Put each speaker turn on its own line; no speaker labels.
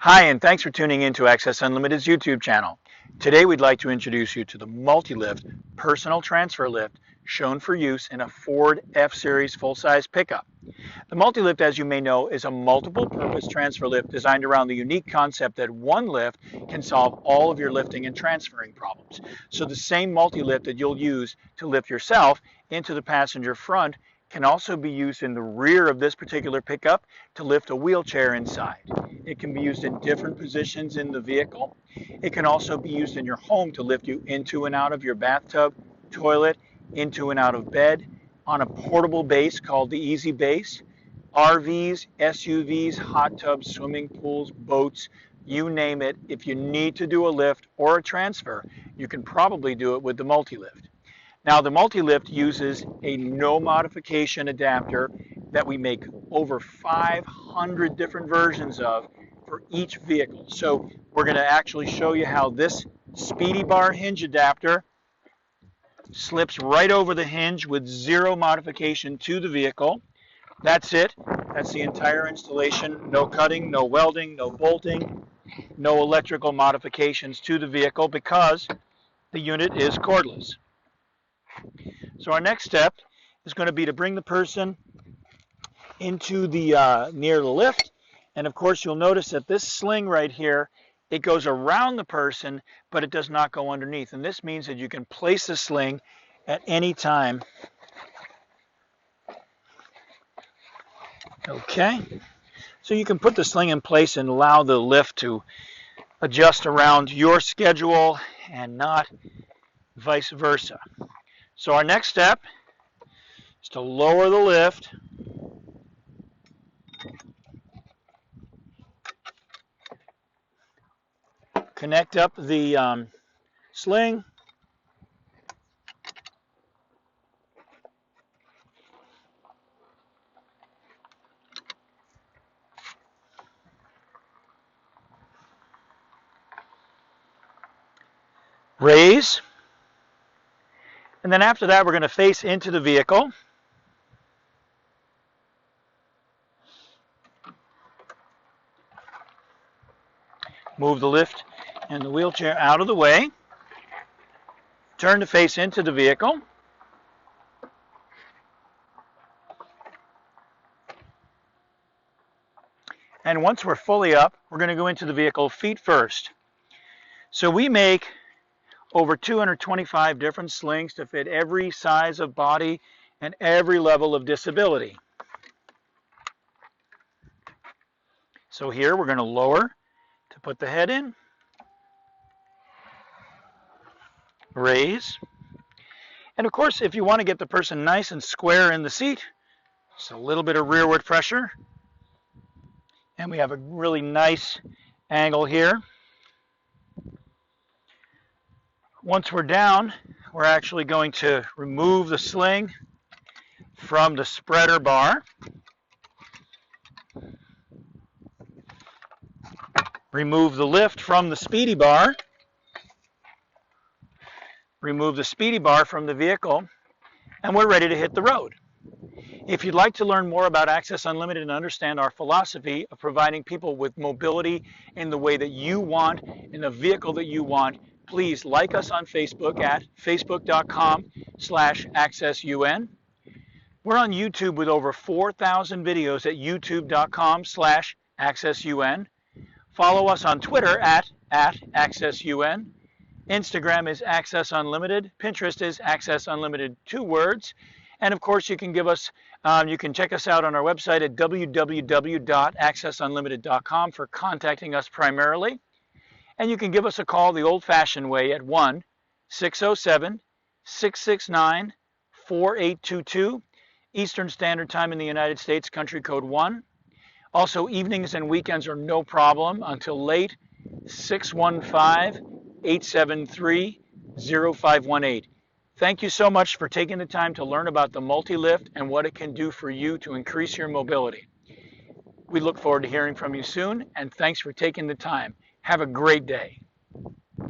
Hi, and thanks for tuning in to Access Unlimited's YouTube channel. Today we'd like to introduce you to the MultiLift personal transfer lift shown for use in a Ford F-Series full-size pickup. The MultiLift, as you may know, is a multiple-purpose transfer lift designed around the unique concept that one lift can solve all of your lifting and transferring problems. So the same MultiLift that you'll use to lift yourself into the passenger front can also be used in the rear of this particular pickup to lift a wheelchair inside. It can be used in different positions in the vehicle. It can also be used in your home to lift you into and out of your bathtub, toilet, into and out of bed, on a portable base called the Easy Base, RVs, SUVs, hot tubs, swimming pools, boats, you name it. If you need to do a lift or a transfer, you can probably do it with the MultiLift. Now, the MultiLift uses a no modification adapter that we make over 500 different versions of for each vehicle. So we're going to actually show you how this speedy bar hinge adapter slips right over the hinge with zero modification to the vehicle. That's it. That's the entire installation. No cutting, no welding, no bolting, no electrical modifications to the vehicle because the unit is cordless. So our next step is going to be to bring the person into the near the lift, and of course you'll notice that this sling right here, it goes around the person, but it does not go underneath, and this means that you can place the sling at any time. Okay, so you can put the sling in place and allow the lift to adjust around your schedule and not vice versa. So our next step is to lower the lift, connect up the sling, raise, and then after that we're going to face into the vehicle. Move the lift and the wheelchair out of the way. Turn to face into the vehicle. And once we're fully up, we're going to go into the vehicle feet first. So we make over 225 different slings to fit every size of body and every level of disability. So here we're going to lower to put the head in, raise, and of course if you want to get the person nice and square in the seat, just a little bit of rearward pressure, and we have a really nice angle here. Once we're down, we're actually going to remove the sling from the spreader bar. Remove the lift from the speedy bar. Remove the speedy bar from the vehicle, and we're ready to hit the road. If you'd like to learn more about Access Unlimited and understand our philosophy of providing people with mobility in the way that you want, in the vehicle that you want, please like us on Facebook at facebook.com/accessun. We're on YouTube with over 4,000 videos at youtube.com/accessun. Follow us on Twitter at accessun. Instagram is Access Unlimited. Pinterest is Access Unlimited, 2 words. And of course, you can you can check us out on our website at www.accessunlimited.com for contacting us primarily. And you can give us a call the old-fashioned way at 1-607-669-4822, Eastern Standard Time in the United States, country code 1. Also, evenings and weekends are no problem until late, 615-873-0518. Thank you so much for taking the time to learn about the MultiLift and what it can do for you to increase your mobility. We look forward to hearing from you soon, and thanks for taking the time. Have a great day.